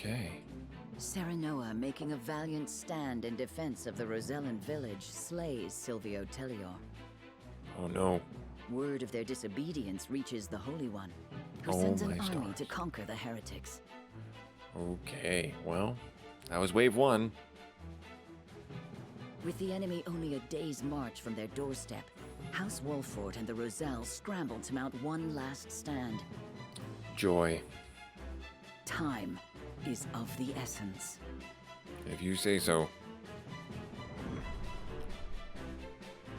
Okay. Serenoa, making a valiant stand in defense of the Rosellan village, slays Silvio Tellior. Oh no. Word of their disobedience reaches the Holy One, who Oh sends an my army stars. to conquer the heretics. Okay, well, that was wave 1. With the enemy only a day's march from their doorstep, House Wolford and the Roselles scramble to mount one last stand. Joy. Time is of the essence. If you say so.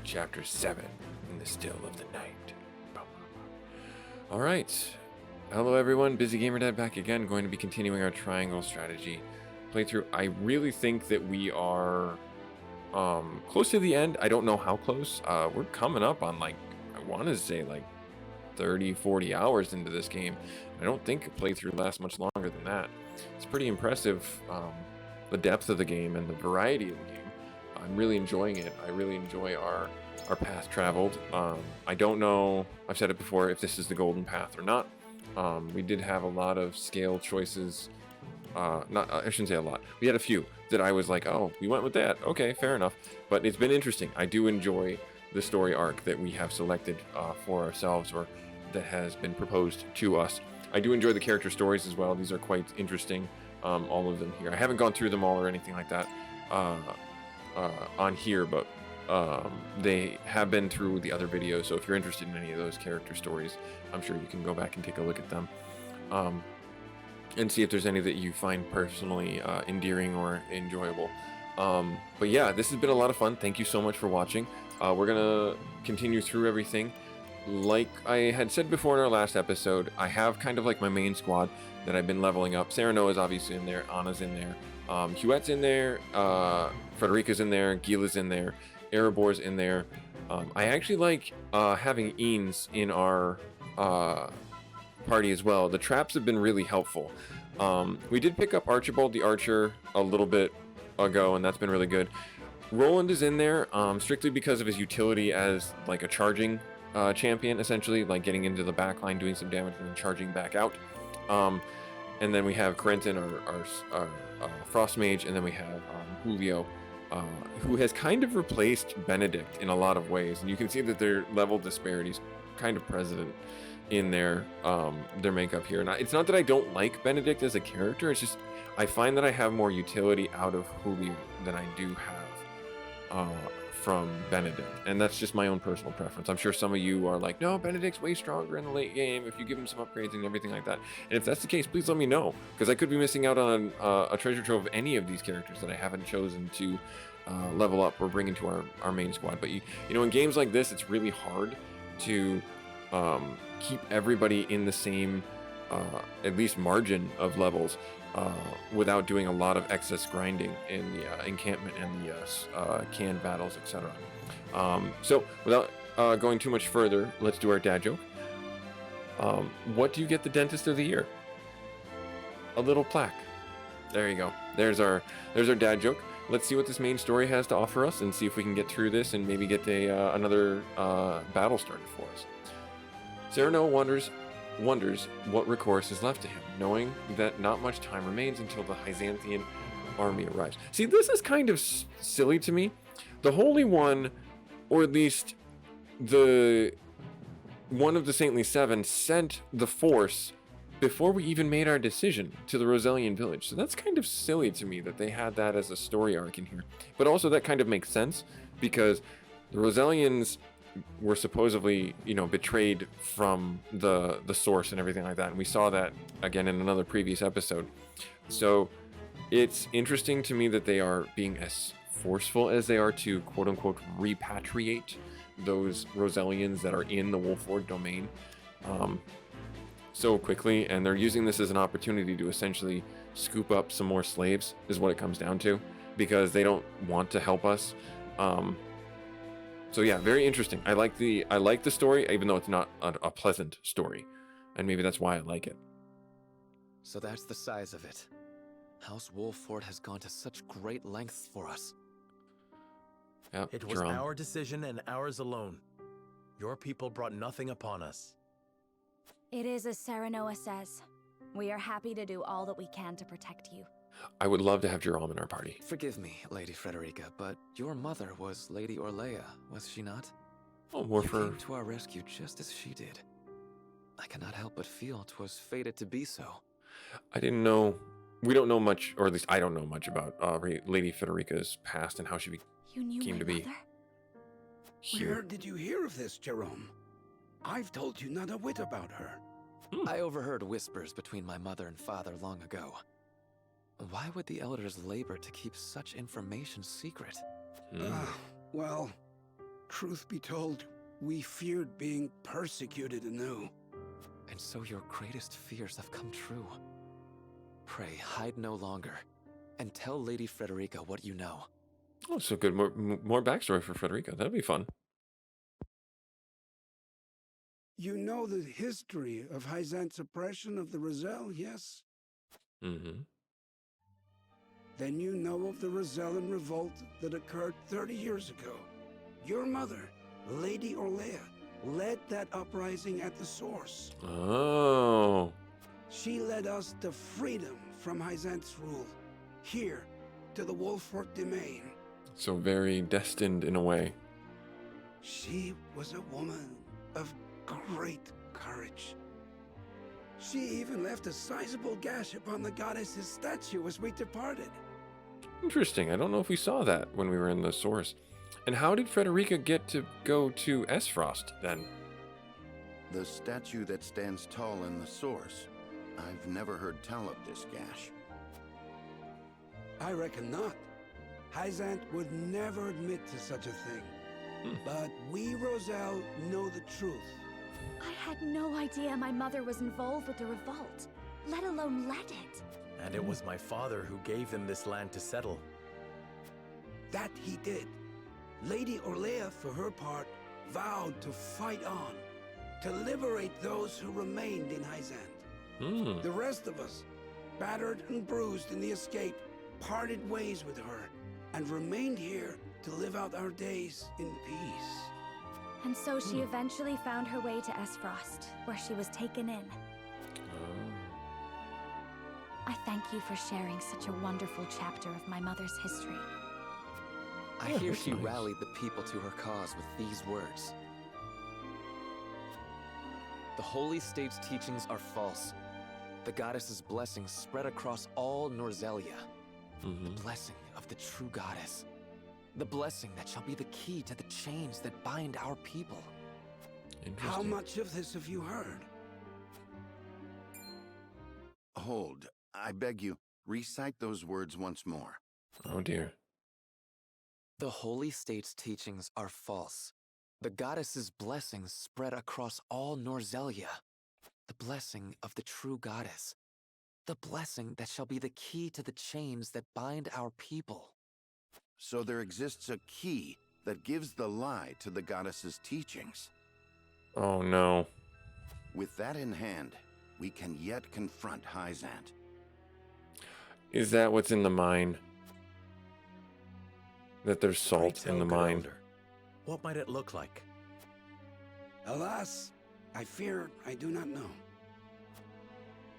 Chapter 7, In the Still of the Night. Alright. Hello everyone, Busy Gamer Dad back again, going to be continuing our triangle strategy playthrough. I really think that we are close to the end. I don't know how close. We're coming up on, like, I want to say like 30, 40 hours into this game. I don't think a playthrough lasts much longer than that. It's pretty impressive, the depth of the game and the variety of the game. I'm really enjoying it. I really enjoy our path traveled. I don't know, I've said it before, if this is the golden path or not. We did have a lot of scale choices. I shouldn't say a lot. We had a few that I was like, oh, we went with that. Okay, fair enough. But it's been interesting. I do enjoy the story arc that we have selected for ourselves, or that has been proposed to us. I do enjoy the character stories as well. These are quite interesting, all of them here. I haven't gone through them all or anything like that on here, but they have been through the other videos. So if you're interested in any of those character stories, I'm sure you can go back and take a look at them. And see if there's any that you find personally endearing or enjoyable. But yeah, this has been a lot of fun. Thank you so much for watching. We're gonna continue through everything. Like I had said before in our last episode, I have kind of like my main squad that I've been leveling up. Serenoa is obviously in there, Anna's in there, Huette's in there, Frederica's in there, Gila's in there, Erebor's in there. I actually like having Eanes in our party as well. The traps have been really helpful. We did pick up Archibald the Archer a little bit ago, and that's been really good. Roland is in there strictly because of his utility as like a charging champion, essentially, like getting into the back line, doing some damage, and then charging back out. And then we have Quentin, our Frost Mage, and then we have Julio, who has kind of replaced Benedict in a lot of ways, and you can see that their level disparities kind of present in their makeup here. And it's not that I don't like Benedict as a character, it's just I find that I have more utility out of Julio than I do have from Benedict, and that's just my own personal preference. I'm sure some of you are like, no, Benedict's way stronger in the late game if you give him some upgrades and everything like that. And if that's the case, please let me know, because I could be missing out on a treasure trove of any of these characters that I haven't chosen to level up or bring into our main squad. But you know, in games like this, it's really hard to keep everybody in the same at least margin of levels without doing a lot of excess grinding in the encampment and the canned battles, etc. So without going too much further, let's do our dad joke. What do you get the dentist of the year? A little plaque. There you go. There's our dad joke. Let's see what this main story has to offer us and see if we can get through this and maybe get another battle started for us. Serenoa wonders what recourse is left to him, knowing that not much time remains until the Byzantine army arrives. See, this is kind of silly to me. The Holy One, or at least one of the Saintly Seven, sent the force before we even made our decision to the Rosellian village. So that's kind of silly to me that they had that as a story arc in here. But also that kind of makes sense, because the Rosellians were supposedly, betrayed from the source and everything like that, and we saw that again in another previous episode. So it's interesting to me that they are being as forceful as they are to quote-unquote repatriate those Rosellians that are in the Wolford domain so quickly, and they're using this as an opportunity to essentially scoop up some more slaves, is what it comes down to, because they don't want to help us. So yeah, very interesting. I like the story, even though it's not a pleasant story, and maybe that's why I like it. So that's the size of it. House Wolford has gone to such great lengths for us. Yep, It was our decision and ours alone. Your people brought nothing upon us. It is as Serenoa says. We are happy to do all that we can to protect you. I would love to have Jerome in our party. Forgive me, Lady Frederica, but your mother was Lady Orlea, was she not? Oh, more You for... came to our rescue just as she did. I cannot help but feel 'twas fated to be so. I didn't know... We don't know much, or at least I don't know much about Lady Federica's past and how she You knew came my to be mother? here. Where did you hear of this, Jerome? I've told you not a whit about her. I overheard whispers between my mother and father long ago. Why would the elders labor to keep such information secret? Well, truth be told, we feared being persecuted anew. And so your greatest fears have come true. Pray, hide no longer, and tell Lady Frederica what you know. Oh, so good. More backstory for Frederica. That'd be fun. You know the history of Hyzant's oppression of the Roselle, yes? Mm-hmm. Then you know of the Rosellan revolt that occurred 30 years ago. Your mother, Lady Orlea, led that uprising at the source. Oh. She led us to freedom from Hyzant's rule, here, to the Wolfort domain. So very destined in a way. She was a woman of great courage. She even left a sizable gash upon the goddess's statue as we departed. Interesting. I don't know if we saw that when we were in the source. And how did Frederica get to go to Esfrost then? The statue that stands tall in the source. I've never heard tell of this gash. I reckon not. Hyzant would never admit to such a thing. But we, Roselle, know the truth. I had no idea my mother was involved with the revolt, let alone led it. And it was my father who gave them this land to settle. That he did. Lady Orlea, for her part, vowed to fight on, to liberate those who remained in Hyzant. The rest of us, battered and bruised in the escape, parted ways with her, and remained here to live out our days in peace. And so she eventually found her way to Esfrost, where she was taken in. I thank you for sharing such a wonderful chapter of my mother's history. I Yeah, hear that's she nice. rallied the people to her cause with these words. The holy state's teachings are false. The goddess's blessings spread across all Norzelia. The blessing of the true goddess. The blessing that shall be the key to the chains that bind our people. How Interesting. much of this have you heard? Hold. I beg you, recite those words once more. Oh dear. The holy state's teachings are false. The goddess's blessings spread across all Norzelia. The blessing of the true goddess. The blessing that shall be the key to the chains that bind our people. So there exists a key that gives the lie to the goddess's teachings. Oh no. With that in hand, we can yet confront Hyzant. Is that what's in the mine? That there's Pray salt tell, in the good mine. elder, what might it look like? Alas, I fear I do not know.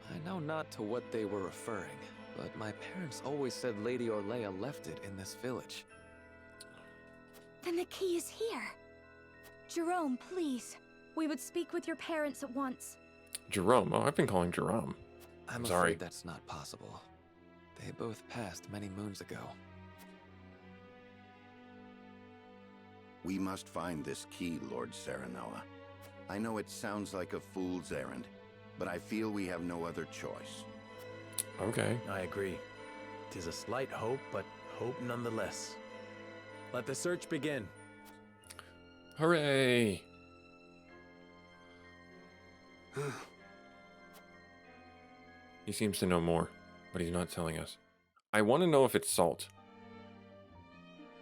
I know not to what they were referring, but my parents always said Lady Orlea left it in this village. Then the key is here. Jerome, please. We would speak with your parents at once. Jerome. Oh, I've been calling Jerome. I'm Sorry. afraid that's not possible. They both passed many moons ago. We must find this key, Lord Serenoa. I know it sounds like a fool's errand, but I feel we have no other choice. Okay. I agree. 'Tis a slight hope, but hope nonetheless. Let the search begin. Hooray! He seems to know more, but he's not telling us. I want to know if it's salt.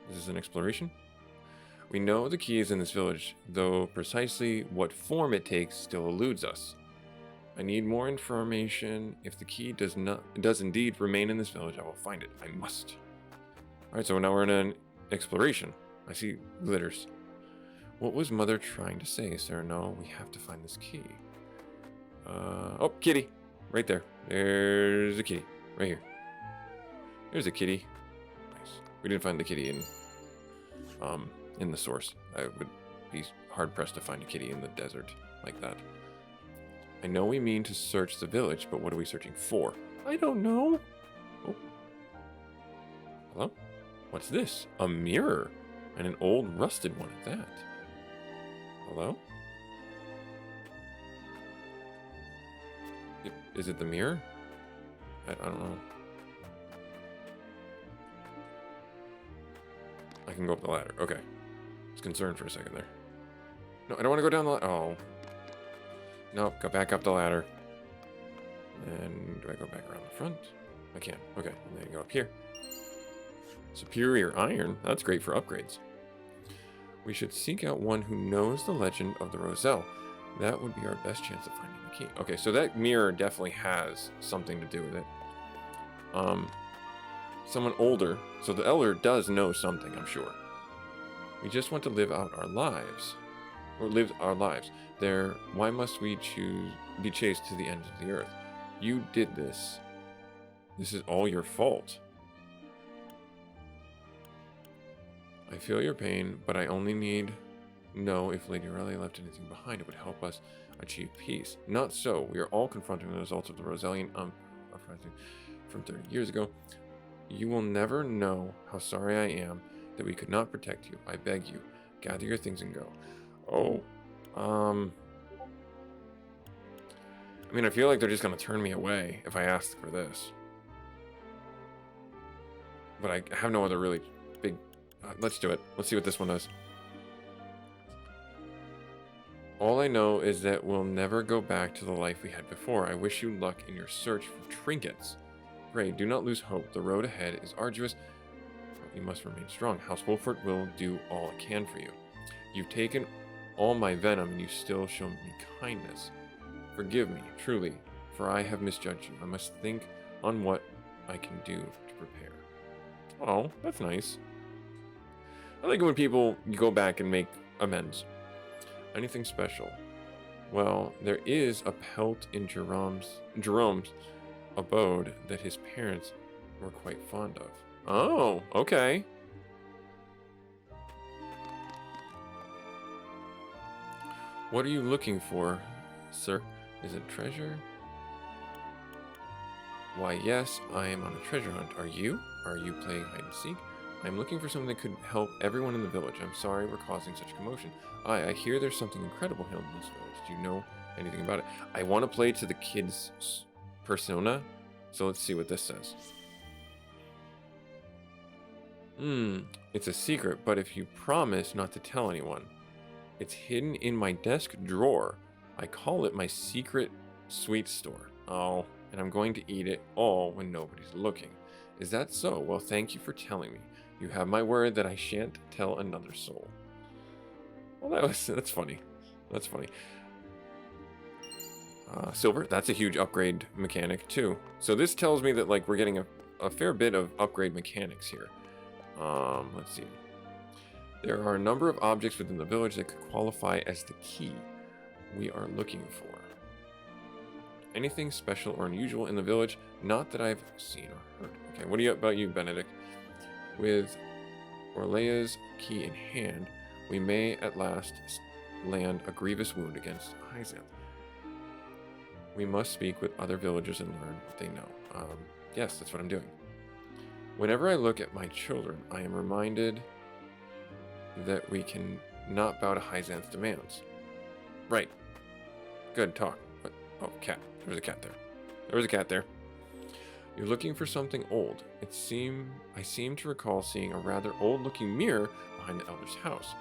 This is an exploration. We know the key is in this village, though precisely what form it takes still eludes us. I need more information. If the key does indeed remain in this village, I will find it. I must. Alright, so now we're in an exploration. I see glitters. What was Mother trying to say, sir? No, we have to find this key. Oh, kitty. Right there. There's a kitty. Right here. There's a kitty. Nice. We didn't find the kitty in the source. I would be hard-pressed to find a kitty in the desert like that. I know we mean to search the village, but what are we searching for? I don't know. Oh. Hello? What's this? A mirror. And an old rusted one at that. Hello? Is it the mirror? I don't know. I can go up the ladder. Okay. I was concerned for a second there. No, I don't want to go down the ladder. Oh. Nope, go back up the ladder. And do I go back around the front? I can. Okay, and then go up here. Superior iron. That's great for upgrades. We should seek out one who knows the legend of the Roselle. That would be our best chance of finding the key. Okay, so that mirror definitely has something to do with it. Someone older. So the elder does know something, I'm sure. We just want to live out our lives. Or live our lives. There, why must we be chased to the ends of the earth? You did this. This is all your fault. I feel your pain, but I only need know if Lady Aurelia left anything behind. It would help us achieve peace. Not so. We are all confronting the results of the Roselian uprising from 30 years ago. You will never know how sorry I am that we could not protect you. I beg you, gather your things and go. Oh, I mean, I feel like they're just going to turn me away if I ask for this. But I have no other really big... let's do it. Let's see what this one does. All I know is that we'll never go back to the life we had before. I wish you luck in your search for trinkets. Pray, do not lose hope. The road ahead is arduous, but you must remain strong. House Wolford will do all it can for you. You've taken all my venom, and you still show me kindness. Forgive me, truly, for I have misjudged you. I must think on what I can do to prepare. Oh, that's nice. I like it when people go back and make amends. Anything special? Well, there is a pelt in Jerome's abode that his parents were quite fond of. Oh, okay. What are you looking for, sir? Is it treasure? Why, yes, I am on a treasure hunt. Are you? Are you playing hide and seek? I'm looking for something that could help everyone in the village. I'm sorry we're causing such commotion. I hear there's something incredible here in this village. Do you know anything about it? I want to play to the kids' persona, so let's see what this says. It's a secret, but if you promise not to tell anyone. It's hidden in my desk drawer. I call it my secret sweet store. Oh, and I'm going to eat it all when nobody's looking. Is that so? Well, thank you for telling me. You have my word that I shan't tell another soul. Well, that's funny. That's funny. Silver, that's a huge upgrade mechanic too. So this tells me that like we're getting a fair bit of upgrade mechanics here. Let's see. There are a number of objects within the village that could qualify as the key we are looking for. Anything special or unusual in the village? Not that I've seen or heard. Okay, what about you, Benedict? With Orlea's key in hand, we may at last land a grievous wound against Hyzanth. We must speak with other villagers and learn what they know. Yes, that's what I'm doing. Whenever I look at my children, I am reminded that we can not bow to Hyzanth's demands. Right. Good talk. But, oh, cat. There's a cat there. There was a cat there. You're looking for something old. I seem to recall seeing a rather old-looking mirror behind the elder's house.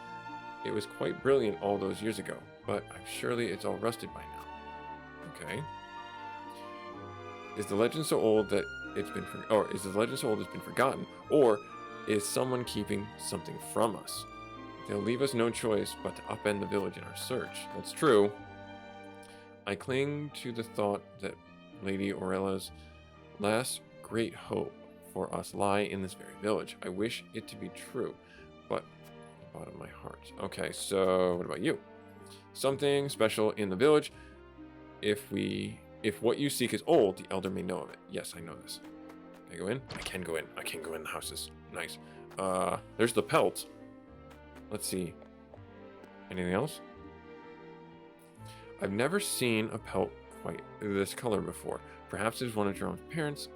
It was quite brilliant all those years ago, but surely it's all rusted by now. Okay. Is the legend so old that it's been forgotten, or is someone keeping something from us? They'll leave us no choice but to upend the village in our search. That's true. I cling to the thought that Lady Aurella's last great hope for us lie in this very village. I wish it to be true, but at the bottom of my heart. Okay, so what about you? Something special in the village. If we If what you seek is old, the elder may know of it. Yes, I know this. Can I go in? I can go in. I can go in the houses. Nice. There's the pelt. Let's see. Anything else? I've never seen a pelt quite this color before. Perhaps it's one of Jerome's parents.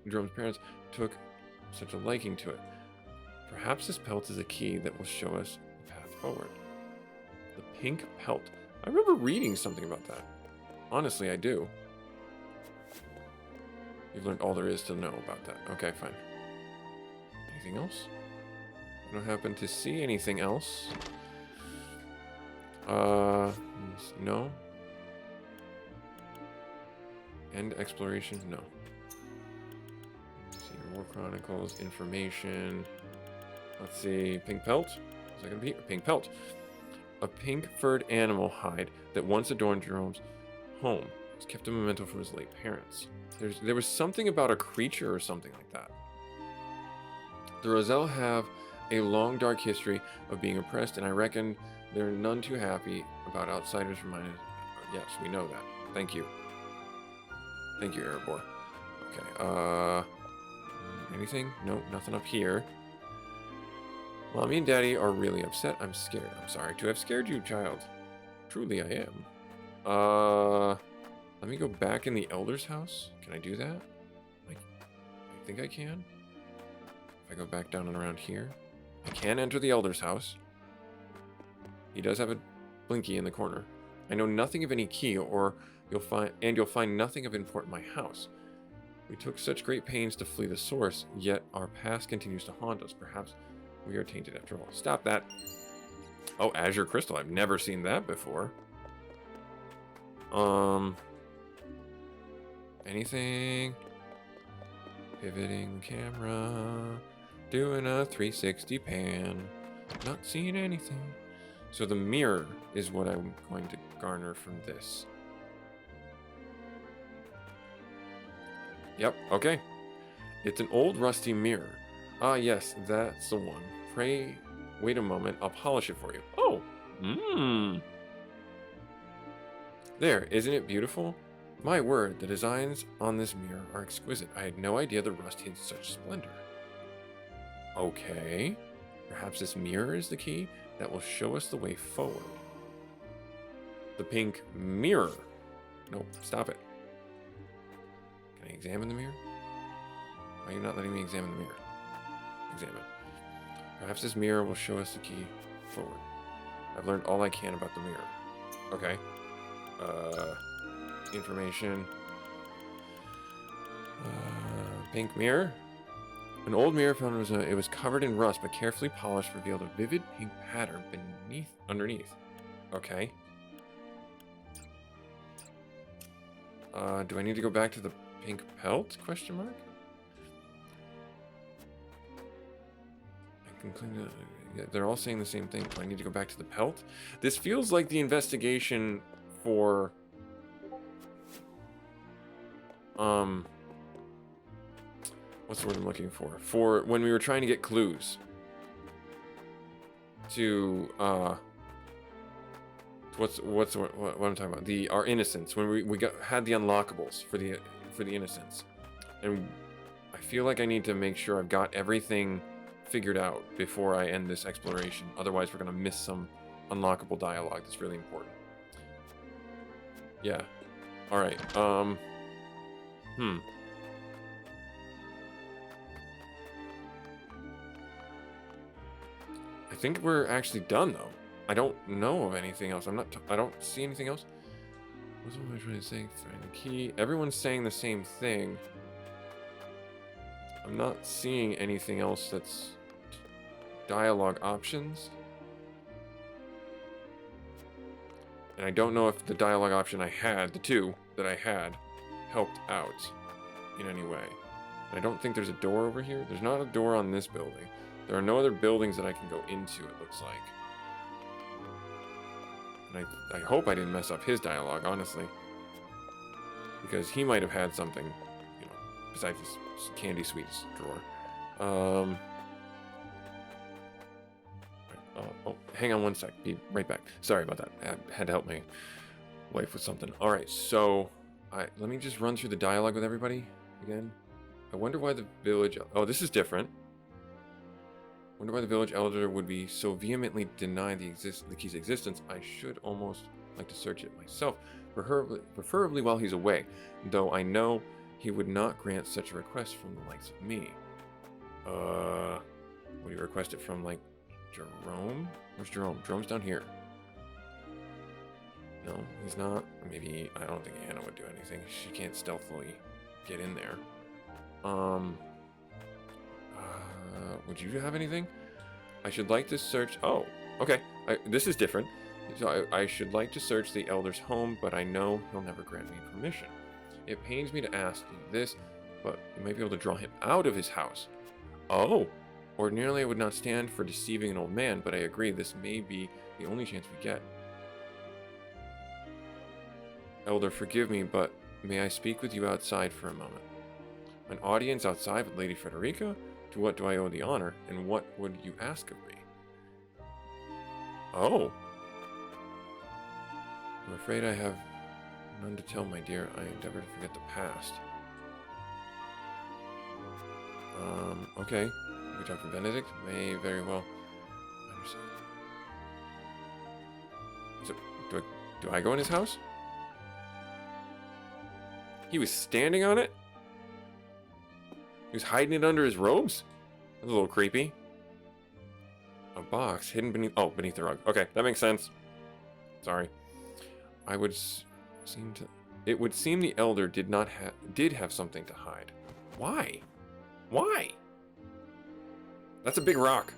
Jerome's parents took such a liking to it. Perhaps this pelt is a key that will show us the path forward. The pink pelt. I remember reading something about that. Honestly, I do. You've learned all there is to know about that. Okay, fine. Anything else? I don't happen to see anything else. No. End exploration? No. Let's see, War Chronicles, information. Let's see, pink pelt? Is that gonna be a pink pelt? A pink furred animal hide that once adorned Jerome's home. It's kept a memento from his late parents. There was something about a creature or something like that. The Roselle have a long dark history of being oppressed, and I reckon they're none too happy about outsiders reminded. Yes, we know that. Thank you. Thank you, Erebor. Okay, anything? Nope, nothing up here. Mommy and Daddy are really upset. I'm scared. I'm sorry to have scared you, child. Truly, I am. Let me go back in the Elder's house. Can I do that? I think I can. If I go back down and around here. I can enter the Elder's house. He does have a blinky in the corner. I know nothing of any key, or you'll find nothing of import in my house. We took such great pains to flee the source, yet our past continues to haunt us. Perhaps we are tainted after all. Stop that. Oh, Azure Crystal. I've never seen that before. Anything? Pivoting the camera. Doing a 360 pan. Not seeing anything. So the mirror is what I'm going to garner from this. Yep, okay. It's an old rusty mirror. Ah, yes, that's the one. Pray, wait a moment. I'll polish it for you. Oh, There, isn't it beautiful? My word, the designs on this mirror are exquisite. I had no idea the rust hid such splendor. Okay. Perhaps this mirror is the key that will show us the way forward. The pink mirror. Nope, stop it. Can I examine the mirror? Why are you not letting me examine the mirror? Examine. Perhaps this mirror will show us the key forward. I've learned all I can about the mirror. Okay. Information. Pink mirror. An old mirror found it was covered in rust, but carefully polished revealed a vivid pink pattern underneath. Okay. Do I need to go back to the pink pelt? Question mark. I can clean it. Yeah, they're all saying the same thing. Do I need to go back to the pelt? This feels like the investigation for what's the word I'm looking for? For when we were trying to get clues to what I'm talking about? Our innocence, when we had the unlockables for the innocence. And I feel like I need to make sure I've got everything figured out before I end this exploration. Otherwise, we're gonna miss some unlockable dialogue that's really important. Yeah. All right. I think we're actually done though. I don't know of anything else. I don't see anything else. What's what I was trying to say? Find the key. Everyone's saying the same thing. I'm not seeing anything else that's dialogue options. And I don't know if the dialogue option I had, the two that I had, helped out in any way. And I don't think there's a door over here. There's not a door on this building. There are no other buildings that I can go into, it looks like. And I hope I didn't mess up his dialogue, honestly. Because he might have had something, you know, besides this candy sweets drawer. Oh, hang on one sec. Be right back. Sorry about that. I had to help my wife with something. All right, so Let me just run through the dialogue with everybody again. I wonder why the village... Oh, this is different. Wonder why the village elder would be so vehemently deny the key's existence. I should almost like to search it myself, preferably while he's away, though I know he would not grant such a request from the likes of me. Would he request it from, like, Jerome? Where's Jerome? Jerome's down here. No, he's not. Maybe, I don't think Anna would do anything. She can't stealthily get in there. Would you have anything? I should like to search... Oh, okay. This is different. So I should like to search the elder's home, but I know he'll never grant me permission. It pains me to ask you this, but you might be able to draw him out of his house. Oh! Ordinarily I would not stand for deceiving an old man, but I agree this may be the only chance we get. Elder, forgive me, but may I speak with you outside for a moment? An audience outside with Lady Frederica? To what do I owe the honor, and what would you ask of me? Oh. I'm afraid I have none to tell, my dear. I endeavor to forget the past. Okay. We talk to Benedict? May very well understand. So, do I go in his house? He was standing on it? He was hiding it under his robes? That's a little creepy. A box hidden beneath... Oh, beneath the rug. Okay, that makes sense. Sorry. It would seem the elder did have something to hide. Why? Why? That's a big rock.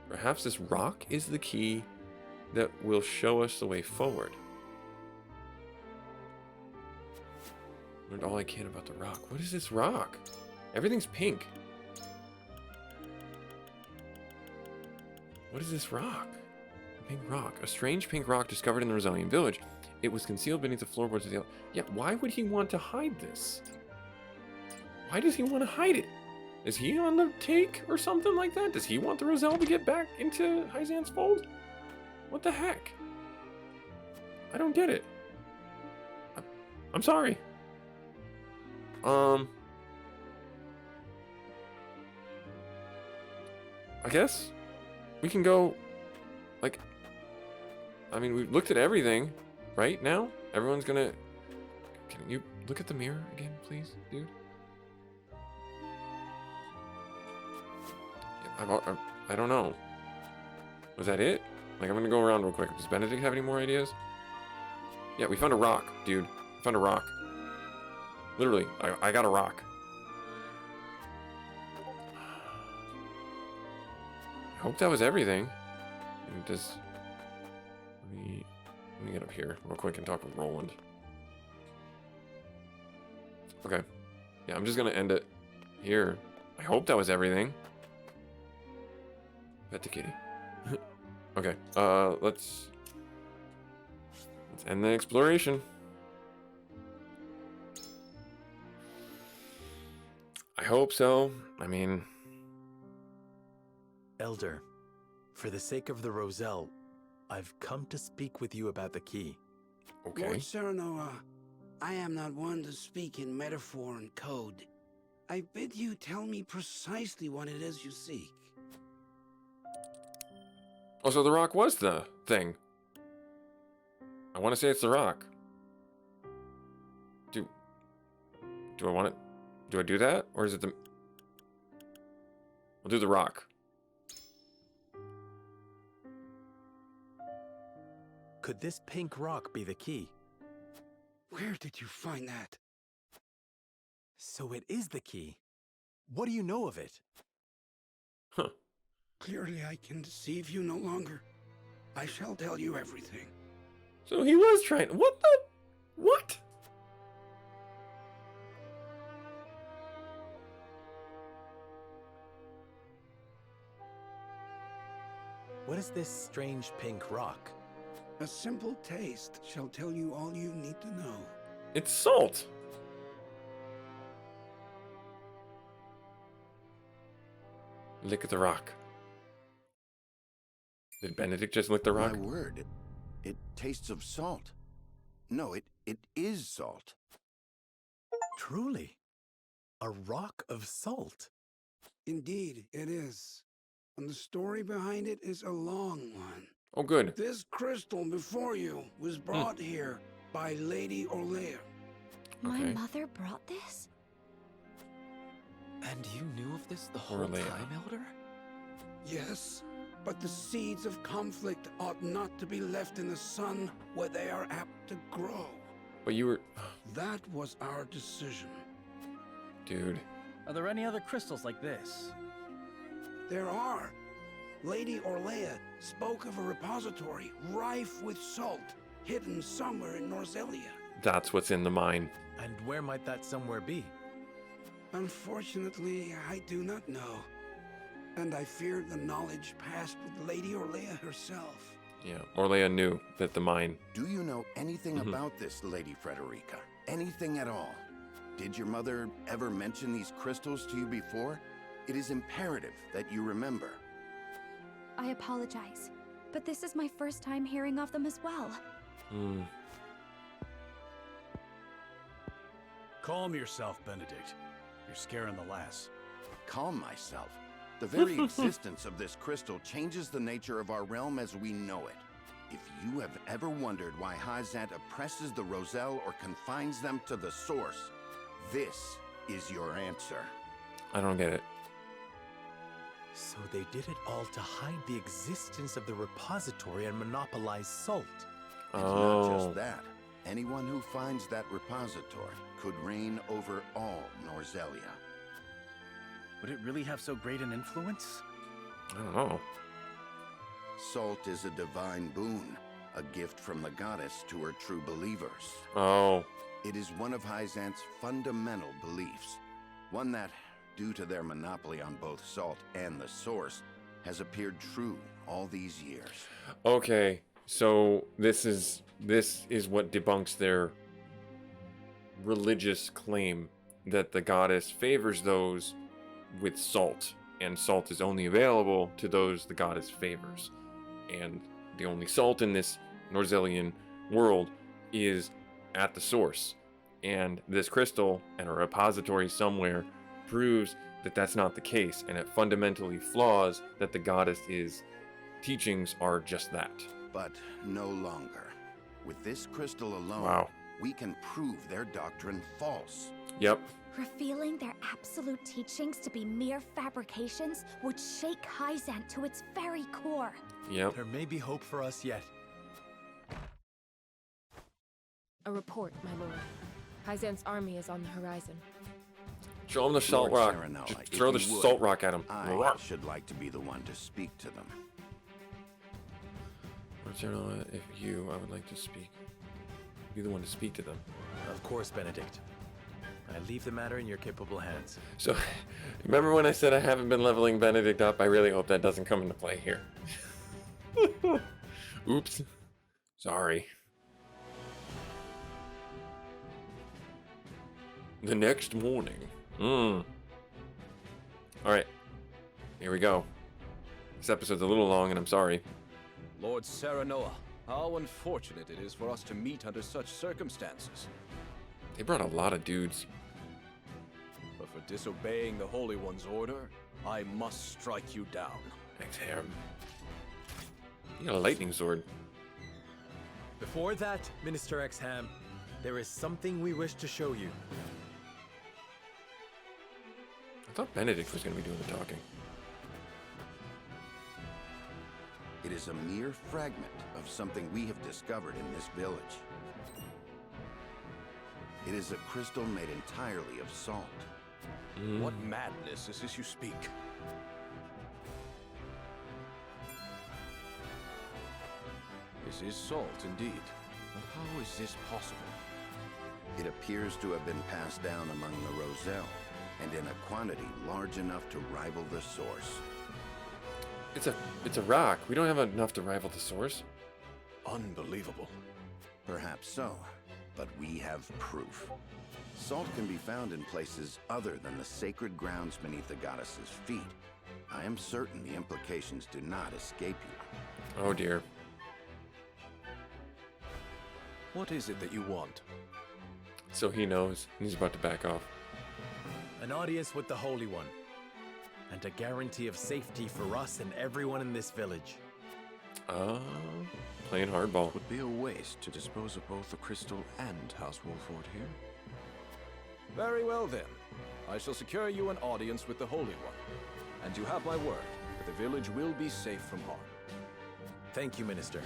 Perhaps this rock is the key that will show us the way forward. Learned all I can about the rock. What is this rock? Everything's pink. What is this rock? A pink rock. A strange pink rock discovered in the Roselian village. It was concealed beneath the floorboards of the... Yeah, why would he want to hide this? Why does he want to hide it? Is he on the take or something like that? Does he want the Roselle to get back into Hyzan's fold? What the heck? I don't get it. I'm sorry. I guess we can go, like, I mean, we've looked at everything, right? Now everyone's gonna... Can you look at the mirror again, please, dude? Yeah, I don't know. Was that it? Like, I'm gonna go around real quick. Does Benedict have any more ideas? Yeah, we found a rock, dude. We found a rock. Literally, I got a rock. I hope that was everything. Let me get up here real quick and talk with Roland. Okay. Yeah, I'm just gonna end it here. I hope that was everything. Pet the kitty. Okay, let's end the exploration. I hope so. I mean... Elder, for the sake of the Roselle, I've come to speak with you about the key. Okay. Lord Serenoa, I am not one to speak in metaphor and code. I bid you tell me precisely what it is you seek. Oh, so the rock was the thing. I want to say it's the rock. Do I want it? Do I do that? Or is it the... I'll do the rock. Could this pink rock be the key? Where did you find that? So it is the key. What do you know of it? Huh. Clearly I can deceive you no longer. I shall tell you everything. So he was trying... What the... What? What is this strange pink rock? A simple taste shall tell you all you need to know. It's salt. Lick the rock. Did Benedict just lick the rock? My word, It tastes of salt. No, it is salt. Truly, a rock of salt. Indeed, it is. And the story behind it is a long one. Oh, good. This crystal before you was brought here by Lady Orlea. My Okay. mother brought this? And you knew of this the whole Orlea. time, Elder? Yes, but the seeds of conflict ought not to be left in the sun where they are apt to grow. But you were... That was our decision. Dude. Are there any other crystals like this? There are. Lady Orlea spoke of a repository rife with salt, hidden somewhere in Norzelia. That's what's in the mine. And where might that somewhere be? Unfortunately, I do not know. And I fear the knowledge passed with Lady Orlea herself. Yeah, Orlea knew that the mine... Do you know anything about this, Lady Frederica? Anything at all? Did your mother ever mention these crystals to you before? It is imperative that you remember. I apologize, but this is my first time hearing of them as well. Hmm. Calm yourself, Benedict. You're scaring the lass. Calm myself. The very existence of this crystal changes the nature of our realm as we know it. If you have ever wondered why Hyzant oppresses the Roselle or confines them to the source, this is your answer. I don't get it. So they did it all to hide the existence of the repository and monopolize salt. And Oh. not just that. Anyone who finds that repository could reign over all Norzelia. Would it really have so great an influence? I don't know. Salt is a divine boon, a gift from the goddess to her true believers. Oh. It is one of Hyzant's fundamental beliefs, one that, due to their monopoly on both salt and the source, has appeared true all these years. Okay. So this is what debunks their religious claim that the goddess favors those with salt, and salt is only available to those the goddess favors. And the only salt in this Norzelian world is at the source. And this crystal and a repository somewhere proves that that's not the case, and it fundamentally flaws that the goddess's teachings are just that. But no longer. With this crystal alone, Wow. we can prove their doctrine false. Yep. Revealing their absolute teachings to be mere fabrications would shake Hyzant to its very core. Yep. There may be hope for us yet. A report, my lord. Hyzant's army is on the horizon. Show him the salt Lord rock. Serenoa, Just if throw the you would, salt rock at him. I should like to be the one to speak to them. Lord Serenoa, if you, I would like to speak. Be the one to speak to them. Of course, Benedict. I leave the matter in your capable hands. So, remember when I said I haven't been leveling Benedict up? I really hope that doesn't come into play here. Oops. Sorry. The next morning. Alright. Here we go. This episode's a little long, and I'm sorry. Lord Serenoa, how unfortunate it is for us to meet under such circumstances. They brought a lot of dudes. But for disobeying the Holy One's order, I must strike you down. Thanks, Harem. You got a lightning sword. Before that, Minister Exham, there is something we wish to show you. I thought Benedict was going to be doing the talking. It is a mere fragment of something we have discovered in this village. It is a crystal made entirely of salt. What madness is this you speak? This is salt, indeed. But how is this possible? It appears to have been passed down among the Roselle, and in a quantity large enough to rival the source. It's a rock. We don't have enough to rival the source. Unbelievable. Perhaps so, but we have proof. Salt can be found in places other than the sacred grounds beneath the goddess's feet. I am certain the implications do not escape you. Oh dear. What is it that you want? So he knows. He's about to back off. An audience with the Holy One, and a guarantee of safety for us and everyone in this village. Playing hardball. Would be a waste to dispose of both the crystal and House Wolford here. Very well then. I shall secure you an audience with the Holy One. And you have my word that the village will be safe from harm. Thank you, Minister.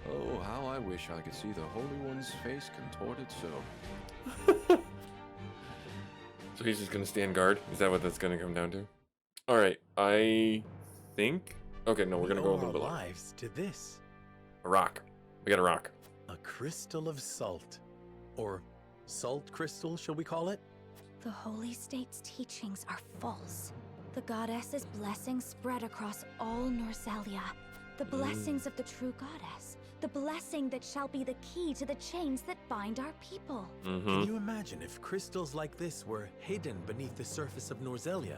Oh, how I wish I could see the Holy One's face contorted so. So he's just gonna stand guard? Is that what that's gonna come down to? Alright, I think... Okay, no, we're gonna go a little bit lower. Lives to this. A rock. We got a rock. A crystal of salt. Or salt crystal, shall we call it? The Holy State's teachings are false. The goddess's blessings spread across all Norzelia. The blessings of the true goddess. The blessing that shall be the key to the chains that bind our people. Can you imagine if crystals like this were hidden beneath the surface of Norzelia?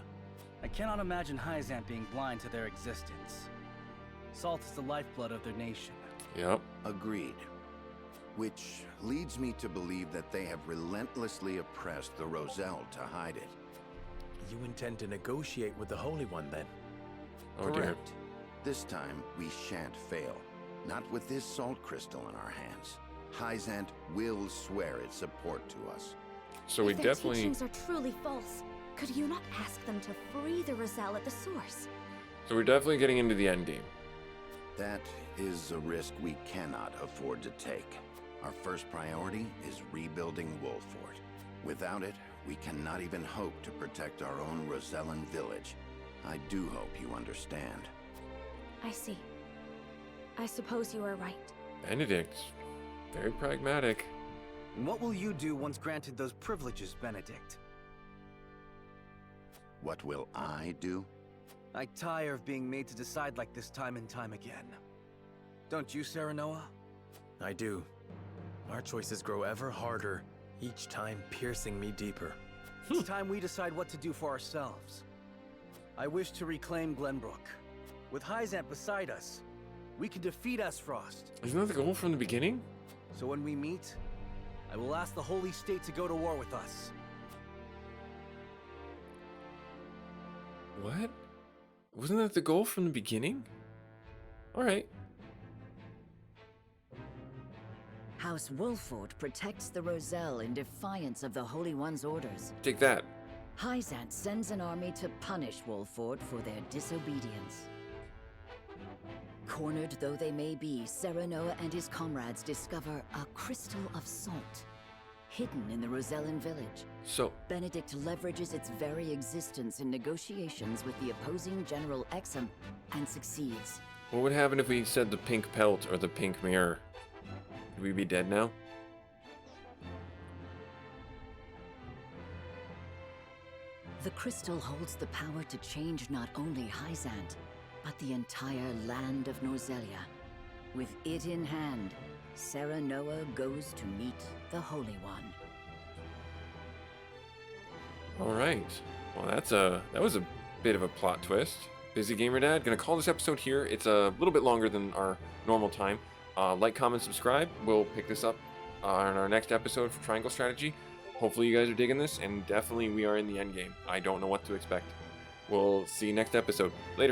I cannot imagine Hyzant being blind to their existence. Salt is the lifeblood of their nation. Yep. Agreed. Which leads me to believe that they have relentlessly oppressed the Roselle to hide it. You intend to negotiate with the Holy One, then? Oh dear. Correct. This time, we shan't fail. Not with this salt crystal in our hands. Hyzant will swear its support to us. So we If their definitely... teachings are truly false, could you not ask them to free the Roselle at the source? So we're definitely getting into the end game. That is a risk we cannot afford to take. Our first priority is rebuilding Wolford. Without it, we cannot even hope to protect our own Rosellan village. I do hope you understand. I see. I suppose you are right. Benedict. Very pragmatic. And what will you do once granted those privileges, Benedict? What will I do? I tire of being made to decide like this time and time again. Don't you, Serenoa? I do. Our choices grow ever harder, each time piercing me deeper. It's time we decide what to do for ourselves. I wish to reclaim Glenbrook. With Hyzant beside us, we can defeat Asfrost. Isn't that the goal from the beginning? So when we meet, I will ask the Holy State to go to war with us. What? Wasn't that the goal from the beginning? Alright. House Wolford protects the Roselle in defiance of the Holy One's orders. Take that. Hyzant sends an army to punish Wolford for their disobedience. Cornered though they may be, Serenoa and his comrades discover a crystal of salt, hidden in the Rosellan village. So, Benedict leverages its very existence in negotiations with the opposing General Exum and succeeds. what would happen if we said the pink pelt or the pink mirror? Would we be dead now? The crystal holds the power to change not only Hyzant, but the entire land of Norzelia. With it in hand, Serenoa goes to meet the Holy One. Alright. Well, that was a bit of a plot twist. Busy Gamer Dad, gonna call this episode here. It's a little bit longer than our normal time. Like, comment, subscribe. We'll pick this up on our next episode for Triangle Strategy. Hopefully you guys are digging this, and definitely we are in the end game. I don't know what to expect. We'll see you next episode. Later.